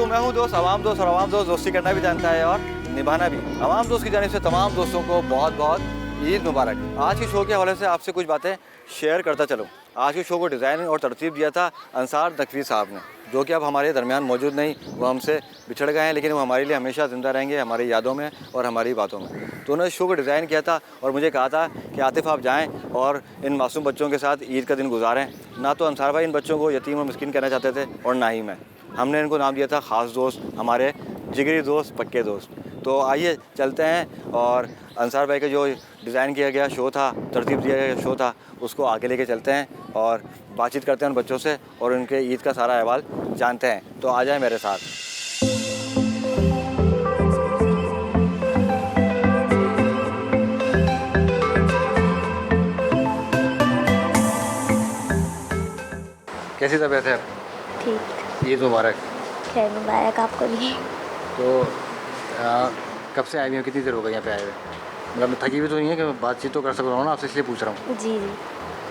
वालेकुम, मैं हूं दोस्त अवाम दोस्त, और अवाम दोस्त दोस्ती करना भी जानता है और निभाना भी। अवाम दोस्त की जानिब से तमाम दोस्तों को बहुत बहुत ईद मुबारक। आज के शो के हवाले से आपसे कुछ बातें शेयर करता चलूँ। आज के शो को डिज़ाइन और तरतीब दिया था अंसार नकवी साहब ने, जो कि अब हमारे दरमियान मौजूद नहीं, वो हमसे बिछड़ गए हैं, लेकिन वो हमारे लिए हमेशा ज़िंदा रहेंगे, हमारी यादों में और हमारी बातों में। तो उन्होंने शो को डिज़ाइन किया था और मुझे कहा था कि आतिफ़ आप जाएँ और इन मासूम बच्चों के साथ ईद का दिन गुजारें। ना तो अंसार भाई इन बच्चों को यतीम और मिस्कीन कहना चाहते थे और ना ही मैं। हमने इनको नाम दिया था ख़ास दोस्त, हमारे जिगरी दोस्त, पक्के दोस्त। तो आइए चलते हैं और अंसार भाई का जो डिज़ाइन किया गया शो था, तरतीब दिया गया शो था, उसको आगे लेके चलते हैं और बातचीत करते हैं उन बच्चों से और उनके ईद का सारा अहवाल जानते हैं। तो आ जाएं मेरे साथ। कैसी तबीयत है? ठीक। ईद मुबारक। खैर मुबारक आपको भी। तो कब से आए हुए हैं, कितनी देर हो गई यहाँ पे आए हुए? मतलब थकी हुई तो नहीं है कि बातचीत तो कर सक रहा हूँ ना आपसे, इसलिए पूछ रहा हूँ। जी जी।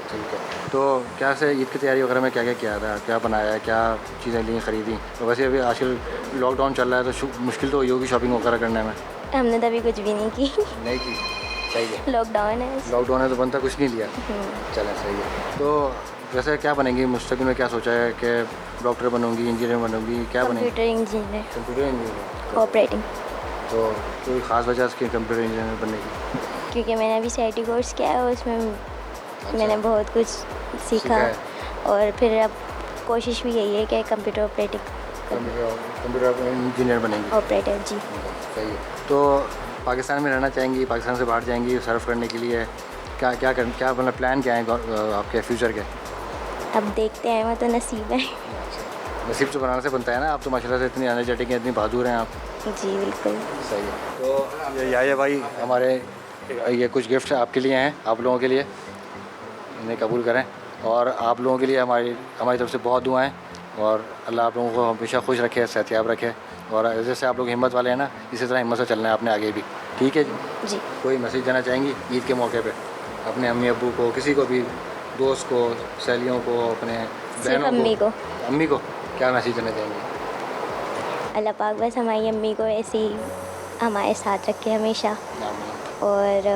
ठीक है। तो क्या से ईद की तैयारी वगैरह में क्या क्या किया था, क्या बनाया है, क्या चीज़ें ली ख़रीदी? तो वैसे अभी आजकल लॉकडाउन चल रहा है तो मुश्किल तो हुई होगी शॉपिंग वगैरह करने में। हमने तो अभी कुछ भी नहीं की। नहीं की? सही है। लॉकडाउन है। लॉकडाउन है तो बनता कुछ नहीं लिया। चलें सही है। तो वैसे क्या बनेंगी मुस्तकिल में, क्या सोचा है कि डॉक्टर बनूंगी, इंजीनियर बनूंगी, क्या बनेंगी? Computer engineer. Computer engineer. Operating. तो कोई ख़ास वजह इसकी कंप्यूटर इंजीनियर बनने की? क्योंकि मैंने अभी CIT कोर्स किया है, उसमें मैंने बहुत कुछ सीखा और फिर अब कोशिश भी यही है कि कंप्यूटर कंप्यूटर इंजीनियर बनेंगी। ऑपरेटर जी। सही है। तो पाकिस्तान में रहना चाहेंगी, पाकिस्तान से बाहर जाएंगी सर्व करने के लिए, क्या मतलब प्लान क्या है आपके फ्यूचर के? अब देखते हैं, वो तो नसीब है। नसीब तो बनाने से बनता है ना। आप तो माशाल्लाह से इतनी एनर्जेटिक हैं, इतनी बहादुर हैं आप। जी बिल्कुल। सही है। तो ये भाई हमारे ये कुछ गिफ्ट आपके लिए हैं, आप लोगों के लिए, इन्हें कबूल करें। और आप लोगों के लिए हमारी तरफ से बहुत दुआएं और अल्लाह आप लोगों को हमेशा खुश रखे, सेहतियाब रखे। और जैसे आप लोग हिम्मत वाले हैं ना, इसी तरह हिम्मत से चलना है आपने आगे भी। ठीक है जी। कोई मैसेज देना चाहेंगी ईद के मौके पे अपने अम्मी अब्बू को, किसी को भी, दोस्त को, सहेलियों को, अपने बहनों को? अम्मी को क्या मैसेज देना चाहेंगी? अल्लाह पाक बस हमारी अम्मी को ऐसे ही हमारे साथ रखे हमेशा, और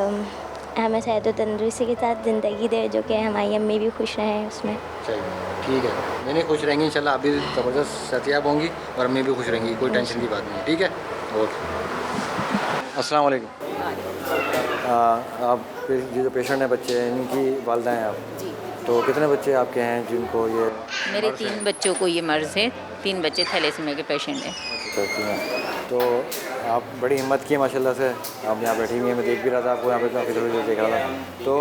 हमें सेहत और तंदुरुस्ती के साथ ज़िंदगी दे, जो कि हमारी अम्मी भी खुश रहें उसमें। चाहिए। ठीक है, नहीं खुश रहेंगी इंशाल्लाह, आप भी ज़बरदस्त सेहतियाब होंगी और अम्मी भी खुश रहेंगी, कोई टेंशन की बात नहीं। ठीक है, ओके। अस्सलाम वालेकुम। आप ये जो पेशेंट हैं बच्चे, इनकी वालिदा हैं आप? जी। तो कितने बच्चे आपके हैं जिनको ये? मेरे 3 बच्चों को ये मर्ज़ है। 3 बच्चे थैलेसीमिया के पेशेंट हैं। तो आप बड़ी हिम्मत की है माशाल्लाह से, आप यहाँ बैठी हुई हैं, मैं देख भी रहा था आपको यहाँ पे, काफ़ी देर देख रहा था। तो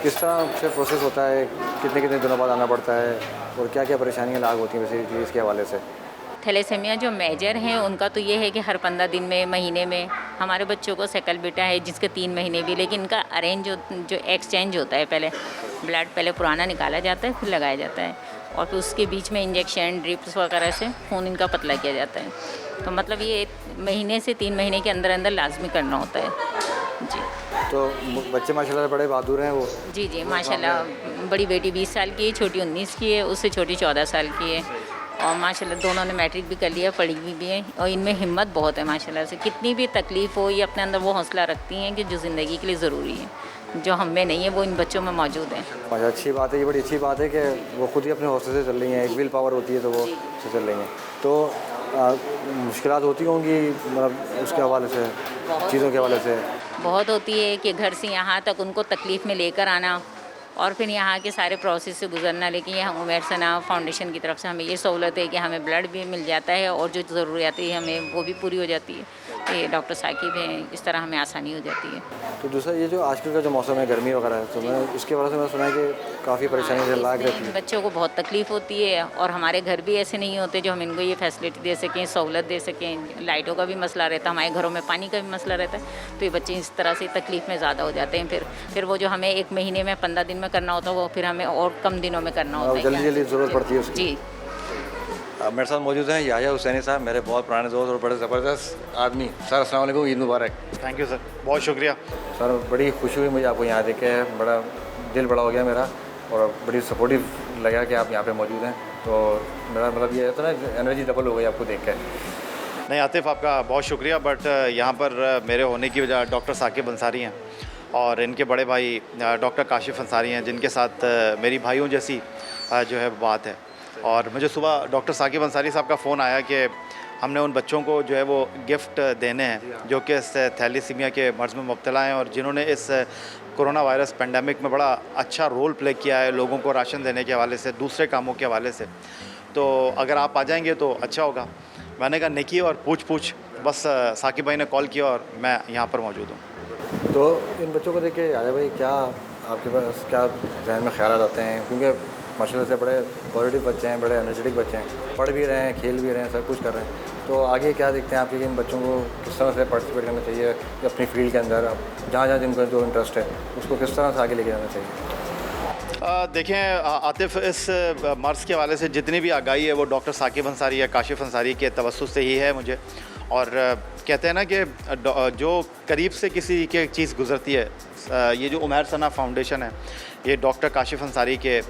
किस तरह से प्रोसेस होता है, कितने दिनों बाद आना पड़ता है और क्या क्या परेशानियाँ लाग होती हैं वैसे इसके हवाले से? थैलेसीमिया जो मेजर हैं उनका तो ये है कि हर 15 दिन में, महीने में। हमारे बच्चों को सेकल बेटा है जिसके 3 महीने भी, लेकिन इनका अरेंज जो एक्सचेंज होता है, पहले ब्लड पहले पुराना निकाला जाता है, फिर लगाया जाता है, और फिर उसके बीच में इंजेक्शन, ड्रिप्स वगैरह से खून इनका पतला किया जाता है। तो मतलब ये महीने से 3 महीने के अंदर अंदर लाजमी करना होता है जी। तो बच्चे माशाल्लाह बड़े बहादुर हैं वो? जी जी माशाल्लाह। बड़ी बेटी 20 साल की है, छोटी 19 की है, उससे छोटी 14 साल की है, और माशाल्लाह दोनों ने मैट्रिक भी कर लिया, पढ़ी भी है, और इनमें हिम्मत बहुत है माशाल्लाह से। कितनी भी तकलीफ़ हो, ये अपने अंदर वो हौसला रखती हैं कि जो ज़िंदगी के लिए ज़रूरी है, जो हम में नहीं है वो इन बच्चों में मौजूद है। अच्छा, अच्छी बात है, ये बड़ी अच्छी बात है कि वो खुद ही अपने हौसले से चल रही हैं, एक विल पावर होती है तो वो से चल रही हैं। तो मुश्किलात होती होंगी मतलब उसके हवाले से, चीज़ों के हवाले से? बहुत होती है कि घर से यहाँ तक उनको तकलीफ़ में लेकर आना और फिर यहाँ के सारे प्रोसेस से गुजरना। लेकिन ये उमर सना फाउंडेशन की तरफ से हमें ये सहूलत है कि हमें ब्लड भी मिल जाता है और जो ज़रूरियात है हमें वो भी पूरी हो जाती है। ये डॉक्टर साकिब हैं, इस तरह हमें आसानी हो जाती है। तो दूसरा ये जो आजकल का जो मौसम है, गर्मी वगैरह है, तो मैं उसके बारे में मैंने सुना है कि काफ़ी परेशानी से लाग रहती है। बच्चों को बहुत तकलीफ़ होती है और हमारे घर भी ऐसे नहीं होते जो हम इनको ये फैसिलिटी दे सकें, सहूलत दे सकें। लाइटों का भी मसला रहता है, हमारे घरों में पानी का भी मसला रहता है, तो ये बच्चे इस तरह से तकलीफ़ में ज़्यादा हो जाते हैं। फिर वो जो हमें 1 महीने में 15 दिन में करना होता है, वो फिर हमें और कम दिनों में करना होता है। जल्दी ज़रूरत पड़ती है उसकी। जी। मेरे साथ मौजूद हैं याह्या हुसैनी साहब, मेरे बहुत पुराने दोस्त और बड़े ज़बरदस्त आदमी। सर अस्सलाम वालेकुम, ईद मुबारक। थैंक यू सर, बहुत शुक्रिया सर। बड़ी खुशी हुई मुझे आपको यहाँ देख के, बड़ा दिल बड़ा हो गया मेरा और बड़ी सपोर्टिव लगा कि आप यहाँ पे मौजूद हैं। तो मेरा मतलब ये है ना एनर्जी डबल हो गई आपको देख कर। नहीं आतिफ, आपका बहुत शुक्रिया, बट यहाँ पर मेरे होने की वजह डॉक्टर साकिब अंसारी हैं और इनके बड़े भाई डॉक्टर काशिफ अंसारी हैं, जिनके साथ मेरी भाइयों जैसी जो है बात है। और मुझे सुबह डॉक्टर साकिब अंसारी साहब का फ़ोन आया कि हमने उन बच्चों को जो है वो गिफ्ट देने हैं जो कि इस थैलीसीमिया के मर्ज़ में मुब्तला हैं और जिन्होंने इस कोरोना वायरस पेंडेमिक में बड़ा अच्छा रोल प्ले किया है, लोगों को राशन देने के हवाले से, दूसरे कामों के हवाले से। तो अगर आप आ जाएंगे तो अच्छा होगा। मैंने कहा निकी और पूछ बस साकिब भाई ने कॉल किया और मैं यहाँ पर मौजूद हूँ। तो इन बच्चों को देख के आया भाई, क्या आपके पास क्या जहन में ख्याल आते हैं? क्योंकि माशाल्लाह से बड़े पॉजिटिव बच्चे हैं, बड़े एनर्जेटिक बच्चे हैं, पढ़ भी रहे हैं, खेल भी रहे हैं, सब कुछ कर रहे हैं। तो आगे क्या देखते हैं आपके कि इन बच्चों को किस तरह से पार्टिसिपेट करना चाहिए कि अपनी फील्ड के अंदर जहाँ जहाँ जिनको जो इंटरेस्ट है उसको किस तरह से आगे लेके जाना चाहिए? देखें आतिफ, इस मर्ज़ के हवाले से जितनी भी आगाही है वो डॉक्टर साकिब अंसारी या काशिफ अंसारी के तवस्सुस से ही है मुझे। और कहते हैं ना कि जो करीब से किसी की चीज़ गुज़रती है, ये जो उमैर सना फाउंडेशन है ये डॉक्टर काशिफ अंसारी के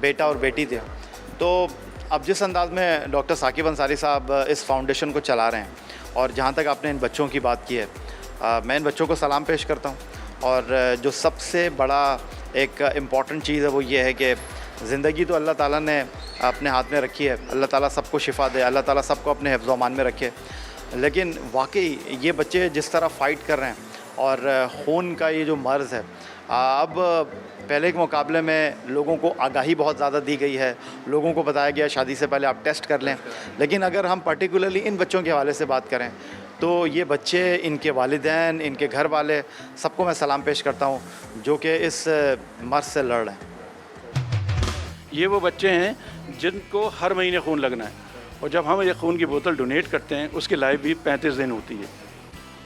बेटा और बेटी थे। तो अब जिस अंदाज़ में डॉक्टर साकिब अंसारी साहब इस फाउंडेशन को चला रहे हैं और जहाँ तक आपने इन बच्चों की बात की है, मैं इन बच्चों को सलाम पेश करता हूँ। और जो सबसे बड़ा एक इम्पॉर्टेंट चीज़ है वो ये है कि ज़िंदगी तो अल्लाह ताला ने अपने हाथ में रखी है, अल्लाह ताला सबको शिफा दे, अल्लाह ताला सबको अपने हिफ्ज़ अमान में रखे। लेकिन वाकई ये बच्चे जिस तरह फ़ाइट कर रहे हैं और खून का ये जो मर्ज़ है, अब पहले के मुकाबले में लोगों को आगाही बहुत ज़्यादा दी गई है, लोगों को बताया गया शादी से पहले आप टेस्ट कर लें। लेकिन अगर हम पर्टिकुलरली इन बच्चों के हवाले से बात करें तो ये बच्चे, इनके वालिदैन, इनके घर वाले, सबको मैं सलाम पेश करता हूँ जो कि इस मर्ज़ से लड़ रहे हैं। ये वो बच्चे हैं जिनको हर महीने खून लगना है और जब हम ये खून की बोतल डोनेट करते हैं उसकी लाइफ भी 35 दिन होती है।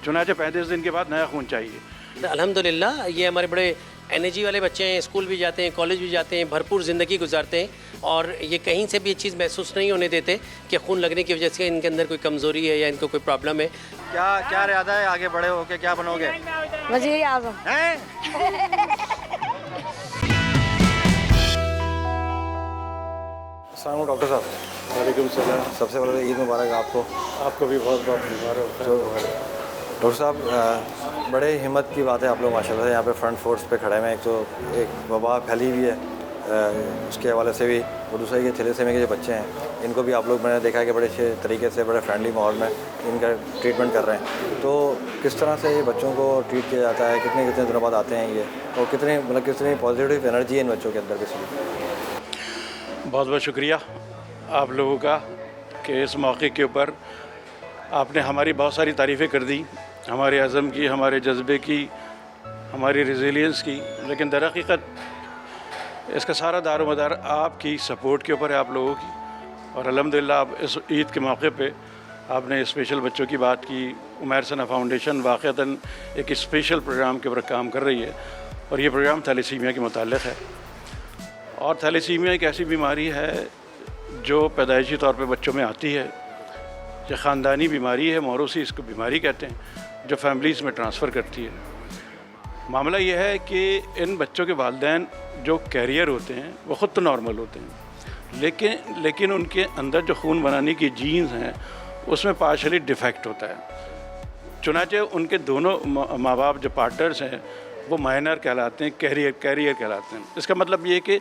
चुनाचे 35 दिन के बाद नया खून चाहिए। अल्हम्दुलिल्लाह ये हमारे बड़े एनर्जी वाले बच्चे हैं, स्कूल भी जाते हैं, कॉलेज भी जाते हैं, भरपूर ज़िंदगी गुजारते हैं और ये कहीं से भी ये चीज़ महसूस नहीं होने देते कि खून लगने की वजह से इनके अंदर कोई कमज़ोरी है या इनको कोई प्रॉब्लम है। क्या इरादा है आगे बड़े होके क्या बनोगे? वज़ीर आज़म। अस्सलाम डॉक्टर साहब। वालेकुम सलाम। सबसे पहले ईद मुबारक आपको भी बहुत बहुत मुबारक। डॉक्टर साहब, बड़े हिम्मत की बात है आप लोग माशाल्लाह यहाँ पे फ्रंट फोर्स पे खड़े हैं। एक तो एक वबा फैली हुई है उसके हवाले से भी, और दूसरा ये थैलेसीमिया के जो बच्चे हैं इनको भी आप लोग, मैंने देखा है कि बड़े अच्छे तरीके से, बड़े फ्रेंडली माहौल में इनका ट्रीटमेंट कर रहे हैं। तो किस तरह से ये बच्चों को ट्रीट किया जाता है, कितने दिनों बाद आते हैं ये, और कितनी पॉजिटिव एनर्जी है इन बच्चों के अंदर बेसिकली? बहुत बहुत शुक्रिया आप लोगों का कि इस मौके के ऊपर आपने हमारी बहुत सारी तारीफ़ें कर दी, हमारे अज़म की, हमारे जज्बे की, हमारी रेजिलियंस की। लेकिन दर हकीकत इसका सारा दारोमदार आपकी सपोर्ट के ऊपर है, आप लोगों की। और अल्हम्दुलिल्लाह आप इस ईद के मौके पे आपने स्पेशल बच्चों की बात की। उमैर सना फाउंडेशन वाक़तन एक स्पेशल प्रोग्राम के ऊपर काम कर रही है और ये प्रोग्राम थैलेसीमिया के मुताल्लिक़ है। और थैलेसीमिया एक ऐसी बीमारी है जो पैदाइशी तौर पे बच्चों में आती है। ये ख़ानदानी बीमारी है, मौरूसी इसको बीमारी कहते हैं, जो फैमिलीज़ में ट्रांसफ़र करती है। मामला ये है कि इन बच्चों के वालिदैन जो कैरियर होते हैं वो ख़ुद तो नॉर्मल होते हैं, लेकिन उनके अंदर जो खून बनाने की जीन्स हैं उसमें पार्शली डिफेक्ट होता है। चुनाचे उनके दोनों माँ बाप जो पार्टनर्स हैं वो माइनर कहलाते हैं, कैरियर कहलाते हैं। इसका मतलब ये कि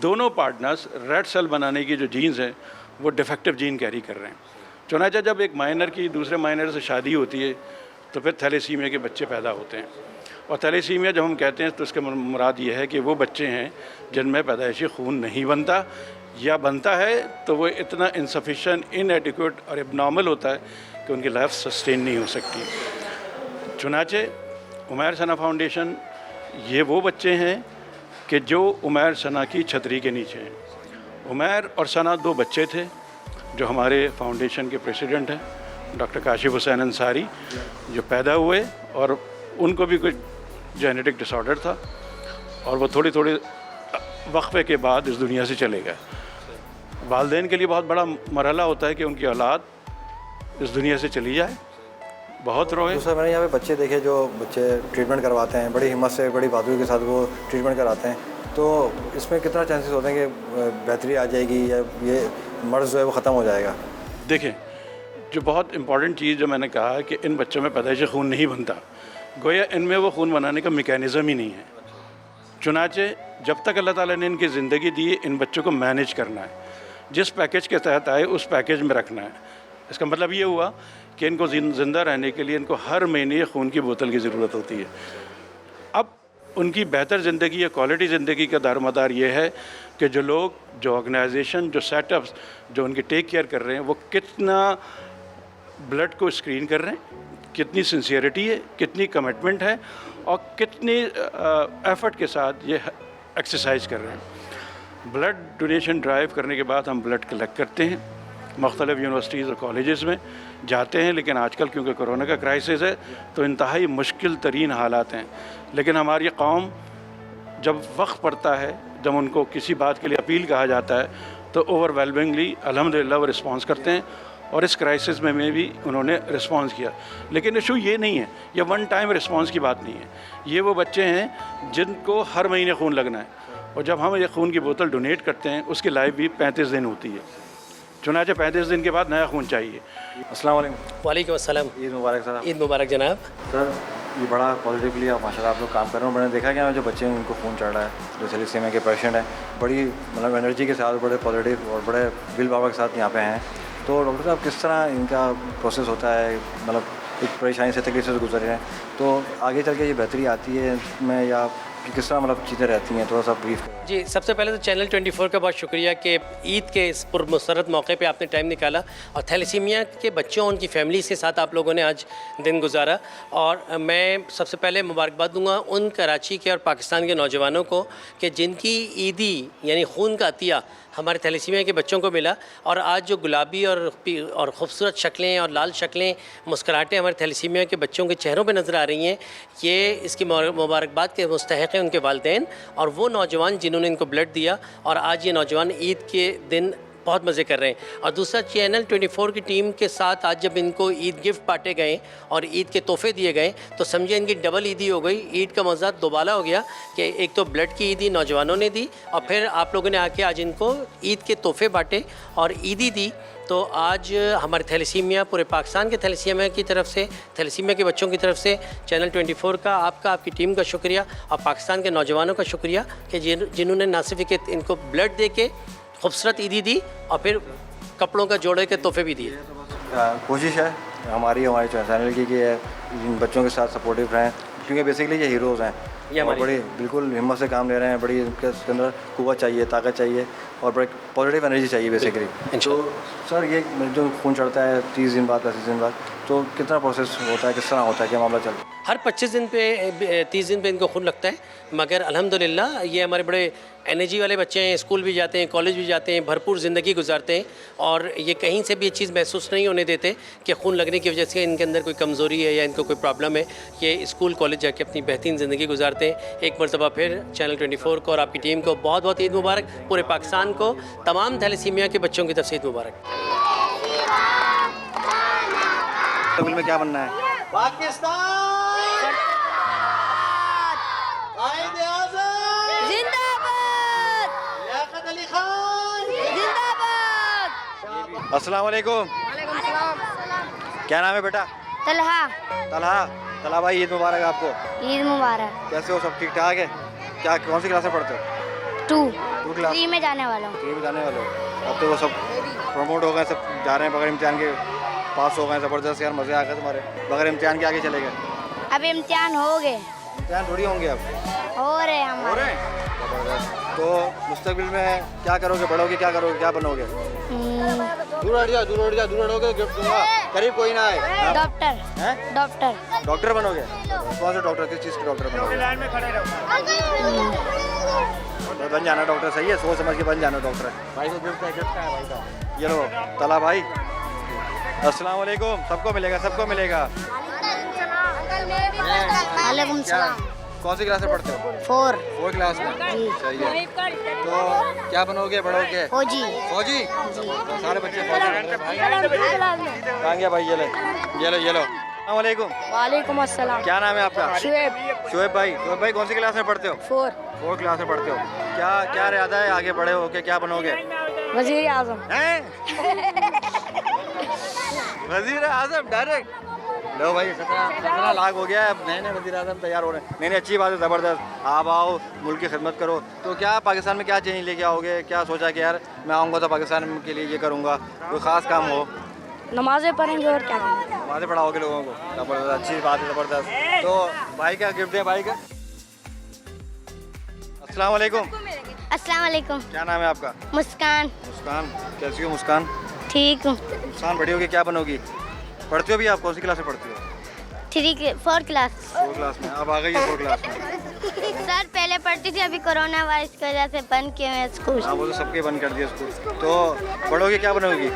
दोनों पार्टनर्स रेड सेल बनाने की जो जीन्स हैं वो डिफेक्टिव जीन कैरी कर रहे हैं। चुनाचा जब एक माइनर की दूसरे माइनर से शादी होती है तो फिर थैलेसीमिया के बच्चे पैदा होते हैं। और थैलेसीमिया जब हम कहते हैं तो इसका मुराद ये है कि वो बच्चे हैं जिनमें पैदाइशी खून नहीं बनता, या बनता है तो वो इतना इनसफिशेंट, इनएडिक्वेट और एबनॉर्मल होता है कि उनकी लाइफ सस्टेन नहीं हो सकती। चुनाचे उमैर सना फाउंडेशन ये वो बच्चे हैं कि जो उमैर सना की छतरी के नीचे हैं। उमैर और सना दो बच्चे थे जो हमारे फाउंडेशन के प्रेसिडेंट हैं डॉक्टर काशिफ हुसैन अंसारी, जो पैदा हुए और उनको भी कुछ जेनेटिक डिसऑर्डर था और वो थोड़ी वक्फे के बाद इस दुनिया से चले गए। वालिदैन के लिए बहुत बड़ा मरहला होता है कि उनकी औलाद इस दुनिया से चली जाए, बहुत रोए। दूसरा मैंने यहाँ पे बच्चे देखे जो बच्चे ट्रीटमेंट करवाते हैं, बड़ी हिम्मत से, बड़ी बहादुरी के साथ वो ट्रीटमेंट कराते हैं। तो इसमें कितना चांसेस होते हैं कि बेहतरी आ जाएगी, या ये मर्ज़ जो है वो ख़त्म हो जाएगा? देखें, जो बहुत इम्पॉर्टेंट चीज़ जो मैंने कहा कि इन बच्चों में पैदाइशी खून नहीं बनता, गोया इनमें वो खून बनाने का मैकेनिज़्म ही नहीं है। चुनाचे जब तक अल्लाह ताला ने इनकी ज़िंदगी दी, इन बच्चों को मैनेज करना है, जिस पैकेज के तहत आए उस पैकेज में रखना है। इसका मतलब ये हुआ कि इनको ज़िंदा रहने के लिए इनको हर महीने खून की बोतल की ज़रूरत होती है। अब उनकी बेहतर ज़िंदगी या क्वालिटी ज़िंदगी का दारोमदार ये है कि जो लोग, जो ऑर्गेनाइजेशन, जो सेटअप्स जो उनकी टेक केयर कर रहे हैं, वो कितना ब्लड को स्क्रीन कर रहे हैं, कितनी सिंसियरिटी है, कितनी कमिटमेंट है और कितनी एफर्ट के साथ ये एक्सरसाइज कर रहे हैं। ब्लड डोनेशन ड्राइव करने के बाद हम ब्लड कलेक्ट करते हैं, मुख्तलिफ़ यूनिवर्सिटीज़ और कॉलेजेस में जाते हैं, लेकिन आजकल क्योंकि कोरोना का क्राइसिस है तो इंतहाई मुश्किल तरीन हालात हैं। लेकिन हमारी कौम जब वक्त पड़ता है, जब उनको किसी बात के लिए अपील कहा जाता है, तो ओवरवेलमिंगली अल्हम्दुलिल्लाह वो रिस्पॉन्स करते हैं और इस क्राइसिस में भी उन्होंने रिस्पॉन्स किया। लेकिन इशू ये नहीं है, ये वन टाइम रिस्पॉन्स की बात नहीं है। ये वो बच्चे हैं जिनको हर महीने खून लगना है, और जब हम ये खून की बोतल डोनेट करते हैं उसकी लाइफ भी 35 दिन होती है। चुनाचे 35 दिन के बाद नया खून चाहिए। अस्सलाम वालेकुम। वालेकुम अस्सलाम। ईद मुबारक सर। ईद मुबारक जनाब। सर, ये बड़ा पॉजिटिवली आप माशाल्लाह आप लोग काम कर रहे हो। मैंने देखा कि जो बच्चे हैं उनको खून चढ़ रहा है, जो थैलेसीमिया के पेशेंट हैं, बड़ी मतलब एनर्जी के साथ, बड़े पॉजिटिव और बड़े विल पावर के साथ यहाँ पे हैं। तो डॉक्टर साहब, किस तरह इनका प्रोसेस होता है? मतलब एक परेशानी से, तकलीफ से गुजर रहे हैं, तो आगे चल के ये बेहतरी आती है इसमें, या किस तरह मतलब चीज़ें रहती हैं? थोड़ा सा ब्रीफ करें। जी, सबसे पहले तो चैनल 24 का बहुत शुक्रिया कि ईद के इस पुरमसरत मौके पे आपने टाइम निकाला और थैलेसीमिया के बच्चों, उनकी फैमिलीज़ के साथ आप लोगों ने आज दिन गुजारा। और मैं सबसे पहले मुबारकबाद दूंगा उन कराची के और पाकिस्तान के नौजवानों को कि जिनकी ईदी यानी खून का अतिया हमारे थैलेसीमिया के बच्चों को मिला, और आज जो गुलाबी और ख़ूबसूरत शक्लें और लाल शक्लें, मुस्कुराहटें हमारे थैलेसीमिया के बच्चों के चेहरों पे नज़र आ रही हैं, ये इसकी मुबारकबाद के मुस्तहिक़ हैं उनके वालिदैन और वो नौजवान जिन्होंने इनको ब्लड दिया। और आज ये नौजवान ईद के दिन बहुत मज़े कर रहे हैं। और दूसरा, चैनल 24 की टीम के साथ आज जब इनको ईद गिफ्ट बांटे गए और ईद के तोहफे दिए गए, तो समझे इनकी डबल ईदी हो गई। ईद का मज़ा दोबाला हो गया कि एक तो ब्लड की ईदी नौजवानों ने दी और फिर आप लोगों ने आके आज इनको ईद के तोहफे बांटे और ईदी दी। तो आज हमारे थैलेसीमिया, पूरे पाकिस्तान के थैलेसीमिया की तरफ से, थैलेसीमिया के बच्चों की तरफ से चैनल 24 का, आपका, आपकी टीम का शुक्रिया और पाकिस्तान के नौजवानों का शुक्रिया कि जिन्होंने ना सिर्फ इनको ब्लड दे के खूबसूरत ईदी दी और फिर कपड़ों का जोड़े के तोहफे भी दिए। कोशिश है हमारे चैनल की कि इन बच्चों के साथ सपोर्टिव रहें, क्योंकि बेसिकली ये हीरोज़ हैं, ये बड़ी बिल्कुल हिम्मत से काम ले रहे हैं। बड़ी इनके अंदर कुव्वत चाहिए, ताकत चाहिए और बड़ी पॉजिटिव एनर्जी चाहिए बेसिकली। तो सर, ये जो खून चढ़ता है 30 दिन बाद, 35 दिन बाद, तो कितना प्रोसेस होता है, किस तरह होता है, क्या मामला चलता है? हर 25 दिन पे, 30 दिन पे इनको खून लगता है। मगर अल्हम्दुलिल्लाह ये हमारे बड़े एनर्जी वाले बच्चे हैं, स्कूल भी जाते हैं, कॉलेज भी जाते हैं, भरपूर ज़िंदगी गुजारते हैं और ये कहीं से भी ये चीज़ महसूस नहीं होने देते कि खून लगने की वजह से इनके अंदर कोई कमज़ोरी है या इनको कोई प्रॉब्लम है। ये स्कूल कॉलेज जाके अपनी बेहतरीन ज़िंदगी गुजारते हैं। एक मरतबा फिर चैनल 24 को और आपकी टीम को बहुत बहुत ईद मुबारक। पूरे पाकिस्तान को, तमाम थैलेसीमिया के बच्चों की तरफ से ईद मुबारक। तमिल में क्या बनना है? अस्सलाम वालेकुम। क्या नाम है बेटा? तलहा। तलहा। तलहा भाई, ईद मुबारक आपको। ईद मुबारक। कैसे हो? सब ठीक ठाक है? क्या, कौन सी क्लास में पढ़ते हो? 2 क्लास। 3 में जाने वाला हूँ। 3 में जाने वाले हो? अब तो वो सब प्रमोट हो गए, सब जा रहे हैं बगैर इम्तिहान के, पास हो गए। ज़बरदस्त यार, मज़े आ गए तुम्हारे। बगैर इम्तिहान के आगे चले गए। अब इम्तिहान हो गए। इम्तिहान थोड़ी होंगे अब, हो रहे हैं हो हमारे। रहे हैं। तो मुस्तकबिल में क्या करोगे? बड़ोगे, क्या करोगे, क्या बनोगे? दूर हट जाओ, दूर हट जाओ, दूर हटोगे गिफ्ट दूंगा। करीब कोई ना आए। डॉक्टर। हैं? डॉक्टर। डॉक्टर बनोगे? कौन से डॉक्टर, किस चीज़ के डॉक्टर बनोगे? बन जाना डॉक्टर, सही है, सोच समझ के बन जाना डॉक्टर। भाई को गिफ्ट है, गिफ्ट है भाई का। ये लो तला भाई। अस्सलाम वालेकुम। सबको मिलेगा, सबको मिलेगा। वालेकुम सलाम। कौन सी क्लास में पढ़ते हो? 4 क्लास में। सही है। तो क्या बनोगे, बढ़ोगे? फौजी। फौजी? सारे बच्चे फौजी। कहाँ गया भाई? ये लो, ये लो, ये लो। अस्सलाम वालेकुम। वालेकुम अस्सलाम। क्या नाम है आपका? शुएब। शुएब भाई। शुएब भाई, कौन सी क्लास में पढ़ते हो? 4 क्लास में पढ़ते हो। क्या क्या इरादा है आगे बड़े होके, क्या बनोगे? वज़ीर आज़म। हैं? वजीर आजम डायरेक्ट। लो भाई 17 लाख हो गया है, अब नए नए वजीर आजम तैयार हो रहे हैं। नहीं नहीं, अच्छी बात है, ज़बरदस्त। आप आओ, मुल्क की खिदमत करो। तो क्या पाकिस्तान में क्या चेंज लेके आओगे? क्या सोचा कि यार मैं आऊँगा तो पाकिस्तान के लिए ये करूँगा, कोई ख़ास काम हो? नमाज़ें पढ़ेंगे और क्या करेंगे। नमाज़ें पढ़ाओगे लोगों को, ज़बरदस्त, अच्छी बात है, ज़बरदस्त। तो भाई का गिफ्ट है, भाई का। अस्सलाम वालेकुम। अस्सलाम वालेकुम। क्या नाम है आपका? मुस्कान। मुस्कान। कैसी हो मुस्कान? ठीक हूँ। मुस्कान बड़ी होगी क्या बनोगी? पढ़ती हो भी आप? कौन सी क्लास में पढ़ती हो? 4 क्लास। 4 क्लास में। अब आ गई है 4 क्लास में। सर पहले पढ़ती थी, अभी कोरोना वायरस की वजह से बंद किए हुए स्कूल। हाँ, वो तो सबके बंद कर दिया स्कूल। तो पढ़ोगे क्या बनोगी?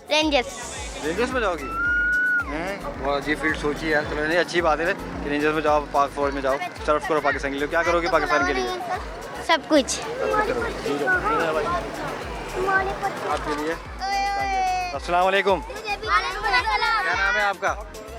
रेंजर्स। रेंजर्स में जाओगी? हैं? बहुत अजीब फील्ड सोची यार। चलो नहीं, अच्छी बात है कि रेंजर्स में जाओ, पाक फौज में जाओ, सर्व करो पाकिस्तान के लिए। क्या करोगे पाकिस्तान के लिए? सब कुछ। ठीक है भाई, आपके लिए। अस्सलाम वालेकुम। क्या नाम है आपका?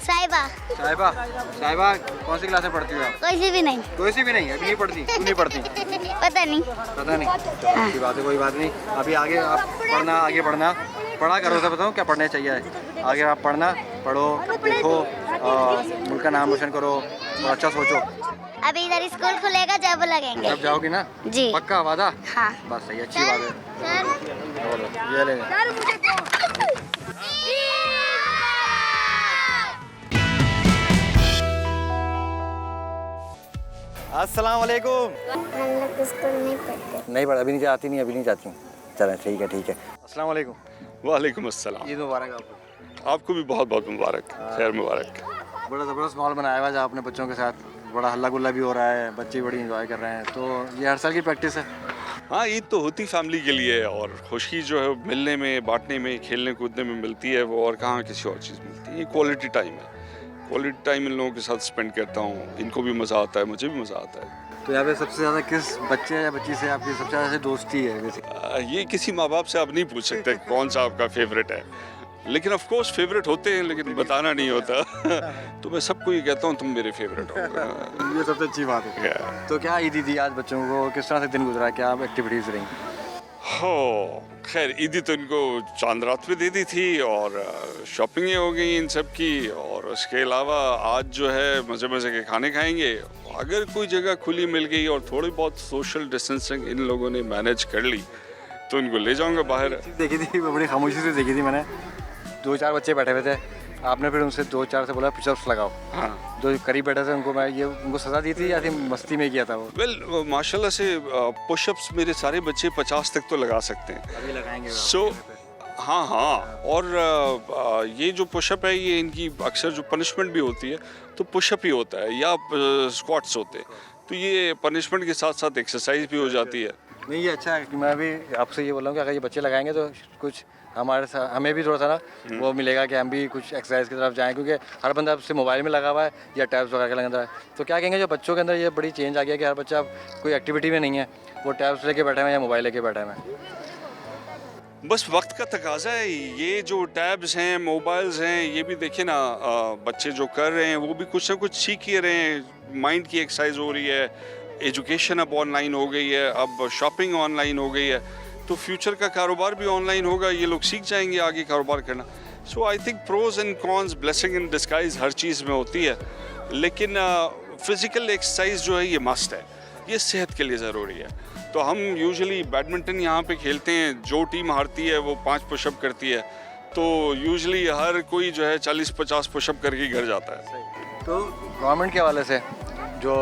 साहिबा। साहिबा। साहिबा कौन सी क्लास में पढ़ती हो आप? कोई सी भी नहीं। कोई सी भी नहीं, अभी नहीं पढ़ती? क्यों नहीं पढ़ती? पता नहीं। पता नहीं। चलो अच्छी बात है, कोई बात नहीं। अभी आगे आप पढ़ना, आगे बढ़ना, पढ़ा करो तो बताओ क्या पढ़ना चाहिए। आगे आप पढ़ना, पढ़ो, देखो, मुल्क का नाम रोशन करो और अच्छा सोचो। अभी इधर स्कूल खुलेगा जब लगेंगे। जब जाओगी ना? जी। पक्का वादा? हाँ। बस सही, अच्छी बात है। और ये ले। अस्सलाम वालेकुम। स्कूल नहीं पढ़ते। नहीं पढ़ा, अभी नहीं जाती, नहीं अभी नहीं जाती हूँ। चलें ठीक है, ठीक है। अस्सलाम वालेकुम। वालेकुम अस्सलाम। ईद मुबारक आपको। आपको भी बहुत बहुत मुबारक, खैर मुबारक। बड़ा ज़बरदस्त माहौल बनाया हुआ है अपने बच्चों के साथ, बड़ा हल्ला गुल्ला भी हो रहा है, बच्चे बड़ी इंजॉय कर रहे हैं। तो ये हर साल की प्रैक्टिस है। हाँ, ईद तो होती फैमिली के लिए है और खुशी जो है मिलने में, बांटने में, खेलने कूदने में मिलती है वो, और कहाँ किसी और चीज़ मिलती है। ये क्वालिटी टाइम है, क्वालिटी टाइम इन लोगों के साथ स्पेंड करता हूँ। इनको भी मज़ा आता है, मुझे भी मज़ा आता है। तो यहाँ पे सबसे ज़्यादा किस बच्चे या बच्ची से आपकी सबसे ज़्यादा दोस्ती है वैसे? ये किसी माँ बाप से आप नहीं पूछ सकते कौन सा आपका फेवरेट है, लेकिन ऑफ कोर्स फेवरेट होते हैं, लेकिन बताना नहीं होता। तो मैं सबको ये कहता हूँ तुम मेरे फेवरेट हो। ये सबसे अच्छी बात है। तो क्या ईदी दी आज बच्चों को? किस तरह से दिन गुजरा? क्या एक्टिविटीज़ रही? हो खैर, ईदी तो इनको चांद रात पे दे दी थी और शॉपिंगें हो गई इन सब की, और उसके अलावा आज जो है मज़े मज़े के खाने खाएंगे। अगर कोई जगह खुली मिल गई और थोड़ी बहुत सोशल डिस्टेंसिंग इन लोगों ने मैनेज कर ली तो इनको ले जाऊंगा बाहर। देखी थी, बड़ी खामोशी से देखी थी मैंने। 2-4 बच्चे बैठे हुए थे, आपने फिर उनसे 2-4 से बोला पुशअप्स लगाओ। हाँ, जो करीब बैठे थे उनको मैं ये उनको सज़ा दी थी या फिर मस्ती में किया था वो? वेल माशाल्लाह से पुशअप्स मेरे सारे बच्चे 50 तक तो लगा सकते हैं। अभी लगाएंगे सो हाँ हाँ, और ये जो पुशअप है ये इनकी अक्सर जो पनिशमेंट भी होती है तो पुशअप ही होता है या स्क्वाट्स होते हैं, तो ये पनिशमेंट के साथ साथ एक्सरसाइज भी हो जाती है। नहीं, ये अच्छा है कि मैं भी आपसे ये बोल रहा हूँ कि अगर ये बच्चे लगाएंगे तो कुछ हमारे साथ हमें भी थोड़ा सा ना वो मिलेगा कि हम भी कुछ एक्सरसाइज की तरफ जाएं, क्योंकि हर बंदा अब से मोबाइल में लगा हुआ है या टैब्स वगैरह के लगा रहा है। तो क्या कहेंगे जो बच्चों के अंदर ये बड़ी चेंज आ गया कि हर बच्चा अब कोई एक्टिविटी में नहीं है, वो टैब्स लेके बैठे हुए हैं या मोबाइल लेके बैठे हुए हैं? बस वक्त का तकाजा है। ये जो टैब्स हैं, मोबाइल्स हैं, ये भी देखिए ना, बच्चे जो कर रहे हैं वो भी कुछ ना कुछ सीख ही रहे हैं। माइंड की एक्सरसाइज हो रही है, एजुकेशन अब ऑनलाइन हो गई है, अब शॉपिंग ऑनलाइन हो गई है, तो फ्यूचर का कारोबार भी ऑनलाइन होगा, ये लोग सीख जाएंगे आगे कारोबार करना। So I think pros and cons, blessing in disguise हर चीज़ में होती है, लेकिन फिज़िकल एक्सरसाइज जो है ये मस्ट है, ये सेहत के लिए ज़रूरी है। तो हम यूजुअली बैडमिंटन यहाँ पे खेलते हैं, जो टीम हारती है वो 5 पुशअप करती है, तो यूजुअली हर कोई जो है 40-50 पुशअप करके घर जाता है। तो गवर्नमेंट के हवाले से जो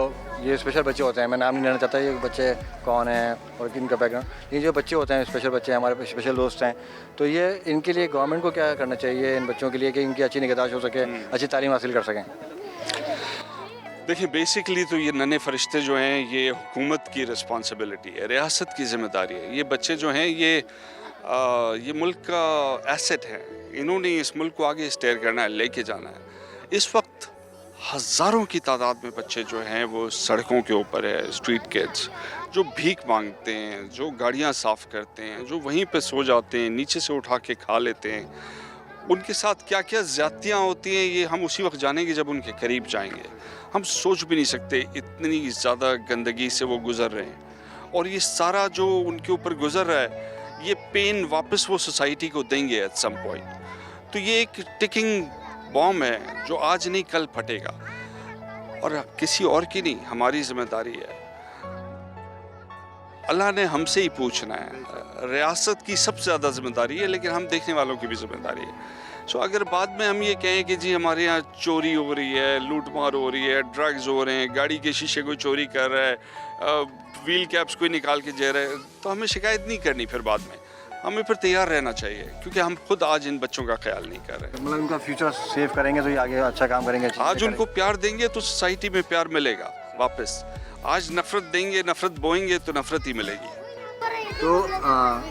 ये स्पेशल बच्चे होते हैं, मैं नाम नहीं लेना चाहता ये बच्चे कौन हैं और किनका बैकग्राउंड, ये जो बच्चे होते हैं स्पेशल बच्चे, हमारे स्पेशल दोस्त हैं, तो ये इनके लिए गवर्नमेंट को क्या करना चाहिए इन बच्चों के लिए कि इनकी अच्छी निगहदाश्त हो सके, अच्छी तालीम हासिल कर सकें? देखिए, बेसिकली तो ये नन्हे फरिश्ते जो हैं ये हुकूमत की रिस्पॉन्सिबिलिटी है, रियासत की ज़िम्मेदारी है। ये बच्चे जो हैं ये मुल्क का एसेट है, इन्होंने इस मुल्क को आगे स्टेयर करना है, लेके जाना है। इस वक्त हज़ारों की तादाद में बच्चे जो हैं वो सड़कों के ऊपर है, स्ट्रीट किड्स जो भीख मांगते हैं, जो गाड़ियाँ साफ़ करते हैं, जो वहीं पे सो जाते हैं, नीचे से उठा के खा लेते हैं। उनके साथ क्या क्या ज़्यादतियाँ होती हैं ये हम उसी वक्त जानेंगे जब उनके करीब जाएंगे। हम सोच भी नहीं सकते इतनी ज़्यादा गंदगी से वो गुज़र रहे हैं, और ये सारा जो उनके ऊपर गुजर रहा है, ये पेन वापस वो सोसाइटी को देंगे एट सम पॉइंट। तो ये एक टिकिंग बॉम्ब है जो आज नहीं कल फटेगा, और किसी और की नहीं, हमारी जिम्मेदारी है। अल्लाह ने हमसे ही पूछना है। रियासत की सबसे ज़्यादा जिम्मेदारी है, लेकिन हम देखने वालों की भी जिम्मेदारी है। सो अगर बाद में हम ये कहें कि जी हमारे यहाँ चोरी हो रही है, लूटमार हो रही है, ड्रग्स हो रहे हैं, गाड़ी के शीशे कोई चोरी कर रहा है, व्हील कैप्स कोई निकाल के दे रहा है, तो हमें शिकायत नहीं करनी फिर बाद में। हमें फिर तैयार रहना चाहिए, क्योंकि हम खुद आज इन बच्चों का ख्याल नहीं कर रहे। मतलब उनका फ्यूचर सेव करेंगे तो ये आगे अच्छा काम करेंगे। आज उनको प्यार देंगे तो सोसाइटी में प्यार मिलेगा वापस। आज नफरत देंगे, नफरत बोएंगे तो नफरत ही मिलेगी। तो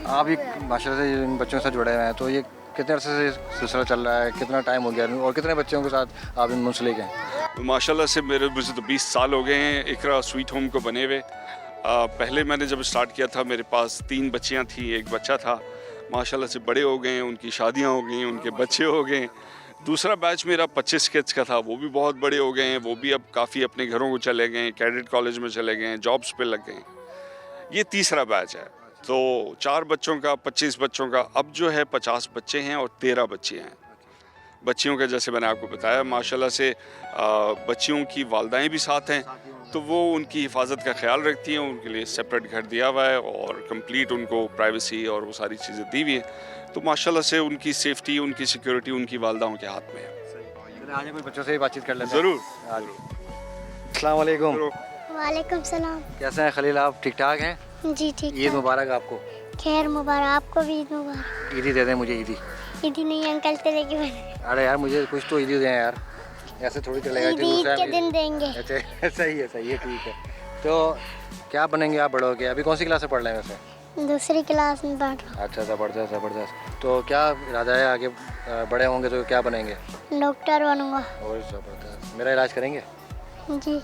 आप एक माशाल्लाह से इन बच्चों के साथ जुड़े हुए हैं, तो ये कितने अरसे से सिलसिला चल रहा है, कितना टाइम हो गया और कितने बच्चों के साथ आप इन मुंसलिक हैं? माशाल्लाह से मुझे तो 20 साल हो गए हैं इकरा स्वीट होम को बने हुए। पहले मैंने जब स्टार्ट किया था मेरे पास 3 बच्चियां थी, 1 बच्चा था। माशाल्लाह से बड़े हो गए, उनकी शादियां हो गई, उनके बच्चे हो गए। दूसरा बैच मेरा 25 किड्स का था, वो भी बहुत बड़े हो गए हैं, वो भी अब काफ़ी अपने घरों को चले गए हैं, कैडेट कॉलेज में चले गए हैं, जॉब्स पे लग गए हैं। ये तीसरा बैच है, तो 4 बच्चों का 25 बच्चों का, अब जो है 50 बच्चे हैं और 13 बच्चे हैं। बच्चियों का जैसे मैंने आपको बताया, माशाल्लाह से बच्चियों की वालदाएँ भी साथ हैं, तो वो उनकी हिफाजत का ख्याल रखती हैं। उनके लिए सेपरेट घर दिया हुआ है और कंप्लीट उनको प्राइवेसी और वो सारी चीज़ें दी हुई हैं। तो माशाल्लाह से उनकी सेफ्टी, उनकी सिक्योरिटी उनकी वालदाओं के हाथ में है। आज कुछ बच्चों से ही बातचीत कर लेते हैं। ज़रूर। अस्सलाम वालेकुम। वालेकुम सलाम। कैसे हैं खलील, आप ठीक ठाक हैं? जी ठीक ईद मुबारक आपको। खैर मुबारक, आपको भी ईद मुबारक। ईदी दे दें मुझे, ईदी। ईदी नहीं अंकल तेरे की बने। अरे यार मुझे कुछ तो ईदी दें यार, ऐसे थोड़ी चलेगा। ईद के दिन देंगे। अच्छा सही है ठीक है। तो क्या बनेंगे आप बड़े होके? अभी कौन सी क्लास में पढ़ रहे हैं वैसे? दूसरी क्लास में पढ़। अच्छा ज़बरदस्त। तो क्या इरादा है आगे बड़े होंगे तो क्या बनेंगे? डॉक्टर बनूंगा। और ज़बरदस्त। मेरा इलाज करेंगे? जी।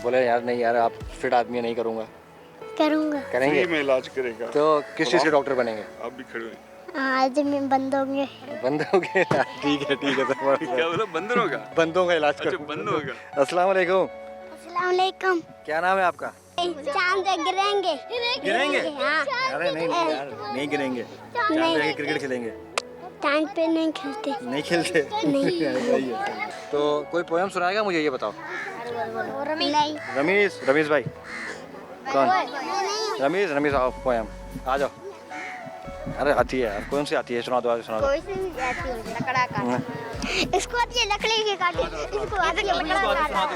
बोले यार नहीं यार, आप फिट आदमी नहीं, करूँगा। करूँगा। करेंगे? में इलाज करेगा। तो किस चीज़ के डॉक्टर बनेंगे? आप भी खड़े हुए। आज में बंद होंगे। बंद हो गए? ठीक है क्या बोला? बंदरों का? बंदों का इलाज अच्छा, बंदरों का। अस्सलाम वालेकुम। अस्सलाम वालेकुम। क्या नाम है आपका? चांद गिरेंगे। गिरेंगे? हाँ। अरे नहीं यार, नहीं गिरेंगे। चांद पे क्रिकेट खेलेंगे? चांद पे नहीं खेलते। नहीं खेलते? नहीं। सही है। तो कोई पोएम सुनाएगा मुझे, ये बताओ। नहीं। रमीश भाई कौन? रमीश आओ, पोएम आ जाओ। अरे आती है यार, कौन सी आती है? सुना दो। कोई से नहीं आती है, लकड़ा काट। इसको आती है लकड़ी की काटी, इसको आती है लकड़ा काट।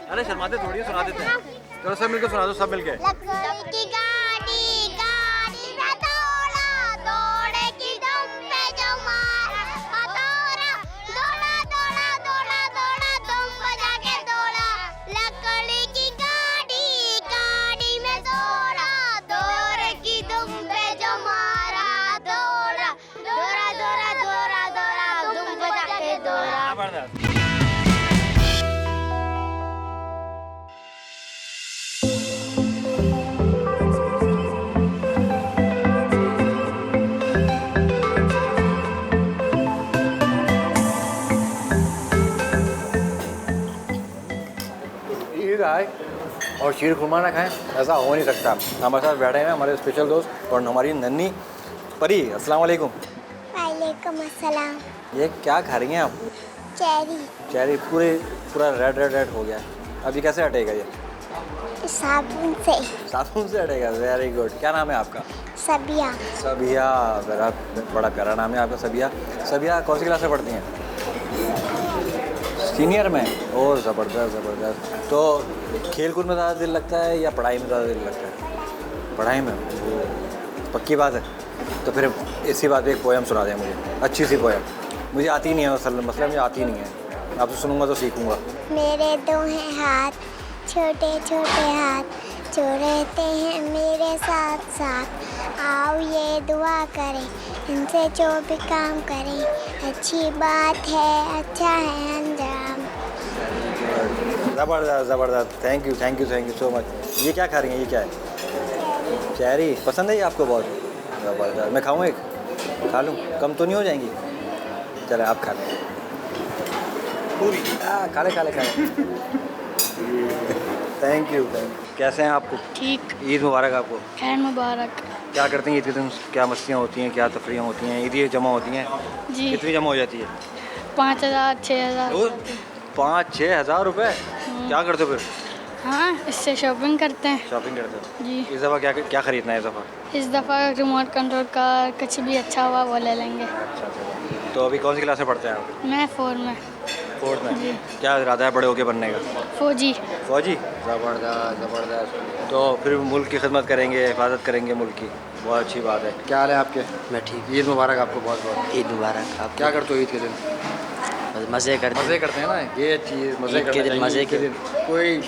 अरे शर्माते थोड़ी, सुना देते हैं। चलो सब मिलके सुना दो, सब मिलके। लकड़ी की गाड़ी गाड़ी में दौड़ा दौड़े की दम पे जो मारा दौड़ा दौड़ा दौड़ा दौड़ा दौड़ा दम बजा के दौड़ा। लकड़ी की गाड़ी गाड़ी में दौड़ा दौड़े की दम पे जो मारा दौड़ा दौड़ा दौड़ा दौड़ा दौड़ा दम बजा के दौड़ा। ईद आए और शीर खुरमा ना खाएं, ऐसा हो नहीं सकता। हमारे साथ बैठे हैं हमारे स्पेशल दोस्त और हमारी नन्ही परी। अस्सलाम वालेकुम। वालेकुम अस्सलाम। ये क्या खा रही हैं आप? चेरी पूरा रेड हो गया। अब ये कैसे हटेगा? ये साबुन से हटेगा। Very good. क्या नाम है आपका? सबिया। बड़ा प्यारा नाम है आपका, सबिया। कौन सी क्लास में पढ़ती हैं? सीनियर में। ओह ज़बरदस्त। तो खेल कूद में ज़्यादा दिल लगता है या पढ़ाई में ज़्यादा दिल लगता है? पढ़ाई में। पक्की बात है। तो फिर इसी बात पे एक पोएम सुना दें मुझे, अच्छी सी पोएम। मुझे आती नहीं है, मसला मुझे आती नहीं है। आपसे सुनूंगा तो सीखूंगा। मेरे दो हैं हाथ, छोटे छोटे हाथ, जो रहते हैं मेरे साथ साथ। आओ ये दुआ करें, इनसे जो भी काम करें, अच्छी बात है, अच्छा है अंजाम। ज़बरदस्त। Thank you so much. ये क्या खा रही हैं? ये क्या है? चेरी पसंद है ये आपको? बहुत ज़बरदस्त। मैं खाऊँ एक? खा लूँ? कम तो नहीं हो जाएंगी? चले आप खा लें पूरी। खा ले। Thank you. कैसे हैं आपको? ठीक। ईद मुबारक आपको। खैर मुबारक। क्या करते हैं ईद के दिन? क्या मस्तियाँ होती हैं, क्या तफरीयाँ होती हैं? ईदी जमा होती हैं? जी। कितनी जमा हो जाती है? 5,000 6,000। 5-6 हज़ार रुपये? क्या करते हो फिर? हाँ, इससे शॉपिंग करते हैं। शॉपिंग करते हो? जी। इस दफ़ा क्या क्या खरीदना है इस दफ़ा? इस दफ़ा रिमोट कंट्रोल का कुछ भी अच्छा हुआ वो ले लेंगे। अच्छा। तो अभी कौन सी क्लास में पढ़ते हैं आप? मैं 4 में। 4th में। जी। क्या इरादा है बड़े होके बनने का? फौजी। फौजी? ज़बरदस्त ज़बरदस्त। तो फिर मुल्क की खिदमत करेंगे, हिफाजत करेंगे मुल्क की। बहुत अच्छी बात है। क्या हाल है आपके? मैं ठीक। ईद मुबारक आपको बहुत बहुत। ईद मुबारक। आप क्या करते हो ईद के दिन? बस मज़े करते मज़े करते हैं ना, ये चीज़ मज़े ईद के करते दिन हैं। मज़े ईद के दिन कोई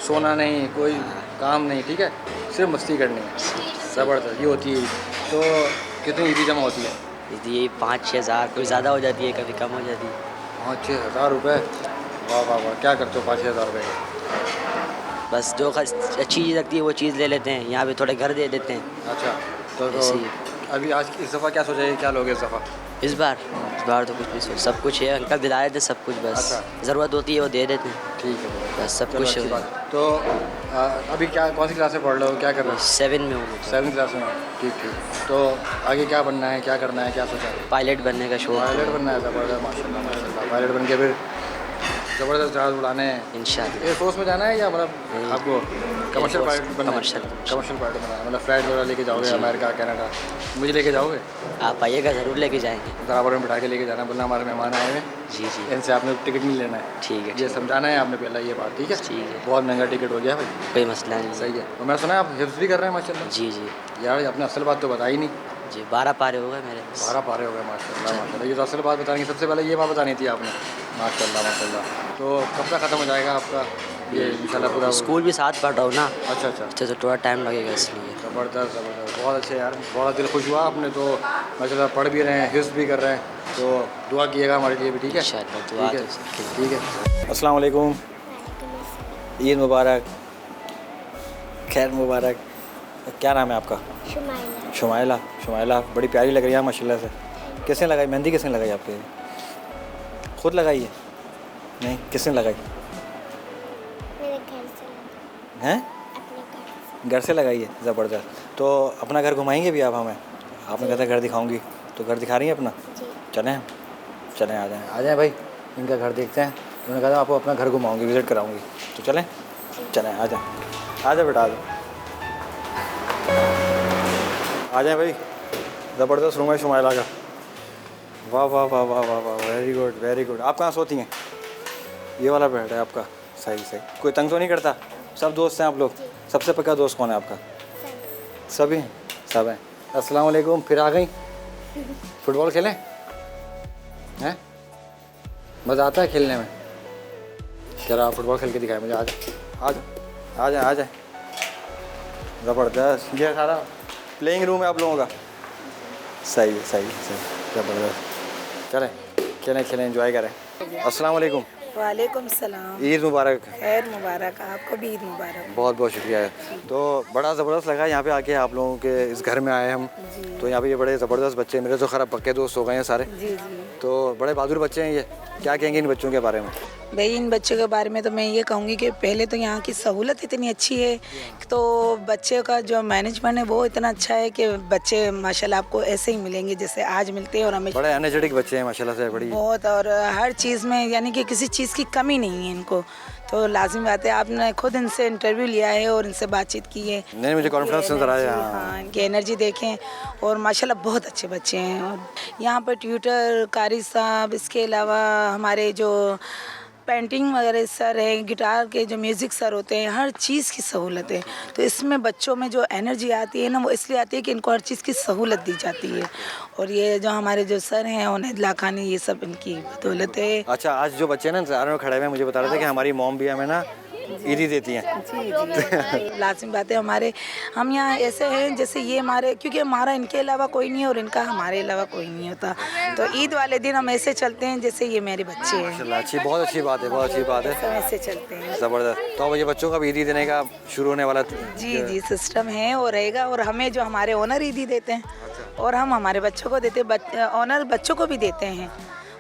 सोना नहीं, कोई काम नहीं, ठीक है, सिर्फ मस्ती करनी है। ज़बरदस्त ये होती है ईद। तो कितनी ईदी जमा होती है? ईद ये 5-6 हज़ार, कोई ज़्यादा हो जाती है, कभी कम हो जाती है। 5-6 हज़ार रुपये? वाह वाह वाह। क्या करते हो 5-6 हज़ार रुपये? बस जो अच्छी चीज़ लगती है वो चीज़ ले लेते हैं, यहाँ पे थोड़े घर दे देते हैं। अच्छा। तो ऐसे ही। अभी आज इस दफ़ा क्या सोचा है, क्या लोगे इस दफ़ा? इस बार तो कुछ नहीं सोच, सब कुछ है, अंकल दिला देते सब कुछ, बस अच्छा। ज़रूरत होती है वो दे देते हैं, ठीक है, बस सब चलो कुछ अच्छी है। बात है। तो अभी क्या कौन सी क्लास में पढ़ रहे हो, क्या कर रहे हो? 7 में हूँ। 7th क्लास में। ठीक ठीक। तो आगे क्या बनना है, क्या करना है, क्या सोचा है? पायलट बनने का शौक पायलट बनना है? ज़बरदस्त, माशाल्लाह माशाल्लाह। पायलट बन के फिर ज़बरदस्त जहाज़ उड़ाने हैं? इंशाल्लाह। एयरफोर्स में जाना है या मतलब आपको कमर्शियल पायलट बनना है? कमर्शियल पायलट बनना है, मतलब फ्लाइट वगैरह लेके जाओगे अमेरिका कनाडा? मुझे लेके जाओगे? आप आइएगा, ज़रूर लेके जाएंगे। बराबर में बिठा के लेके जाना, बोलना हमारे मेहमान आए हुए हैं, जी जी इनसे आपने टिकट नहीं लेना है। ठीक है, ये समझाना है आपने पहला ये बात, ठीक है? ठीक है। बहुत महंगा टिकट हो गया भाई। कोई मसला नहीं। सही है। और मैं सुना है आप हिफ्ज़ भी कर रहे हैं माशाल्लाह। जी जी यार आपने असल बात तो बताई नहीं। जी 12 पारे हो गए मेरे। 12 पारे हो गए माशाल्लाह माशाल्लाह। ये तो असल बात बतानी, सबसे पहले ये बात बतानी थी आपने। माशाल्लाह माशाल्लाह। तो कब तक ख़त्म हो जाएगा आपका ये इंशाल्लाह पूरा? स्कूल भी साथ पढ़ रहा हूँ ना, अच्छा अच्छा। तो थोड़ा टाइम लगेगा इसलिए। ज़बरदस्त ज़बरदस्त, बहुत अच्छे यार, बहुत दिल खुश हुआ आपने तो माशाल्लाह। पढ़ भी रहे हैं, हिफ्ज़ भी कर रहे हैं, तो दुआ कीजिएगा हमारे लिए भी, ठीक है? इंशाल्लाह दुआ ठीक है, तो सबके लिए। ठीक है। अस्सलाम वालेकुम, ईद मुबारक, खैर मुबारक। क्या नाम है आपका? शुमाइला। शुमाइला। शुमाइला बड़ी प्यारी लग रही है माशाल्लाह से। किसने लगाई मेहंदी? किसने लगाई आपके? खुद लगाई है? नहीं, किसने लगाई? मेरे घर से। हैं? अपने घर से लगाई है? ज़बरदस्त। तो अपना घर घुमाएंगे भी आप हमें? आपने कहता घर दिखाऊंगी, तो घर दिखा रही हैं अपना? जी। चलें चलें, आ जाएं भाई, इनका घर देखते हैं। उन्होंने कहा था आपको अपना घर घुमाऊंगी, विज़िट कराऊंगी, तो चलें चलें, आ जाए बेटा, आ जाएं भाई। ज़बरदस्त रूम है शुमाइला का। वाह वाह वाह वाह वाह वाह, वेरी गुड वेरी गुड। आप कहाँ सोती हैं? ये वाला बेड है आपका? सही सही। कोई तंग तो नहीं करता? सब दोस्त हैं आप लोग? सबसे पक्का दोस्त कौन है आपका? सभी हैं? सब हैं। अस्सलाम वालेकुम, फिर आ गई? फुटबॉल खेलें? हैं? मज़ा आता है खेलने में? जरा फुटबॉल खेल के दिखाए मुझे। आ जाए। ज़बरदस्त। ये सारा प्लेइंग रूम है आप लोगों का? सही है। ज़बरदस्त। चलें खेलें, एंजॉय करें। अस्सलाम वालेकुम। वालेकुम सलाम। ईद मुबारक। खैर मुबारक, आपको भी ईद मुबारक। बहुत बहुत शुक्रिया है। तो बड़ा ज़बरदस्त लगा यहाँ पे आके, आप लोगों के इस घर में आए हम। तो यहाँ पे ये बड़े ज़बरदस्त बच्चे, मेरे तो खैर पक्के दोस्त हो गए हैं सारे। जी जी। तो बड़े बहादुर बच्चे हैं ये। क्या कहेंगे इन बच्चों के बारे में? भाई इन बच्चों के बारे में तो मैं ये कहूँगी कि पहले तो यहाँ की सहूलत इतनी अच्छी है, तो बच्चे का जो मैनेजमेंट है वो इतना अच्छा है कि बच्चे माशाल्लाह आपको ऐसे ही मिलेंगे जैसे आज मिलते हैं। और हमें बड़े एनर्जेटिक बच्चे हैं माशाल्लाह से, बड़ी बहुत, और हर चीज़ में यानी कि किसी चीज़ की कमी नहीं है इनको। तो लाजिम बात है, आपने खुद इनसे इंटरव्यू लिया है और इनसे बातचीत की है। नहीं, मुझे कॉन्फिडेंस नजर आया। हाँ, इनकी एनर्जी देखें, और माशाल्लाह बहुत अच्छे बच्चे हैं। और यहाँ पर ट्यूटर, कारी साहब, इसके अलावा हमारे जो पेंटिंग वगैरह सर हैं, गिटार के जो म्यूज़िक सर होते हैं, हर चीज़ की सहूलत है। तो इसमें बच्चों में जो एनर्जी आती है ना, वो इसलिए आती है कि इनको हर चीज़ की सहूलत दी जाती है। और ये जो हमारे जो सर हैं उन्हें खानी, ये सब इनकी बदौलत है। अच्छा, आज जो बच्चे ना इंतजार में खड़े हुए हैं, मुझे बता रहे थे कि हमारी मॉम भी हमें ना ईदी देती हैं। जी लाजिम बात है। हम यहाँ ऐसे हैं जैसे ये हमारे, क्योंकि हमारा इनके अलावा कोई नहीं है और इनका हमारे अलावा कोई नहीं होता। तो ईद वाले दिन हम ऐसे चलते हैं जैसे ये मेरे बच्चे हैं। अच्छी, बहुत अच्छी बात है, बहुत अच्छी बात है। सब ऐसे चलते हैं। ज़बरदस्त। तो अब ये बच्चों का भी ईदी देने का शुरू होने वाला? जी सिस्टम है और रहेगा। और हमें जो हमारे ओनर ईदी देते हैं और हम हमारे बच्चों को देते हैं, ओनर बच्चों को भी देते हैं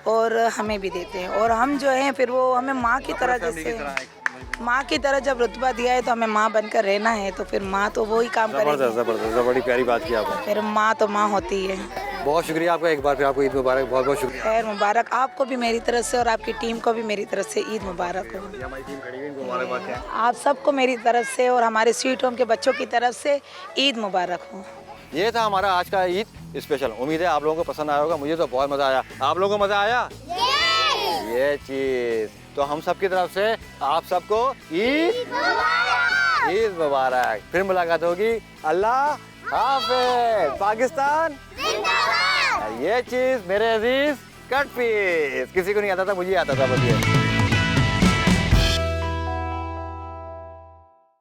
और हमें भी देते हैं। और हम जो हैं फिर वो हमें माँ की तरह, जैसे माँ की तरह जब रुतबा दिया है तो हमें माँ बनकर रहना है, तो फिर माँ तो वो ही काम करेगी। ज़बरदस्त ज़बरदस्त, बड़ी प्यारी बात की आपने। फिर माँ तो माँ होती है। बहुत शुक्रिया आपका, एक बार फिर आपको ईद मुबारक, बहुत बहुत शुक्रिया। खैर मुबारक आपको भी मेरी तरफ से और आपकी टीम को भी मेरी तरफ से ईद मुबारक हो। हमारी टीम खड़ी हुई, इनको मुबारकबाद क्या है? आप सबको मेरी तरफ से और हमारे स्वीट होम के बच्चों की तरफ से ईद मुबारक हो। ये था हमारा आज का ईद स्पेशल। उम्मीद है आप लोगों को पसंद आया होगा, मुझे तो बहुत मज़ा आया। आप लोगों को मज़ा आया? ये चीज़ तो हम सब की तरफ से आप सबको ईद मुबारक। फिर मुलाकात होगी। अल्लाह हाफ़िज़। पाकिस्तान जिंदाबाद। ये चीज़ मेरे अजीज कट पीस, किसी को नहीं आता था, मुझे आता था बस ये।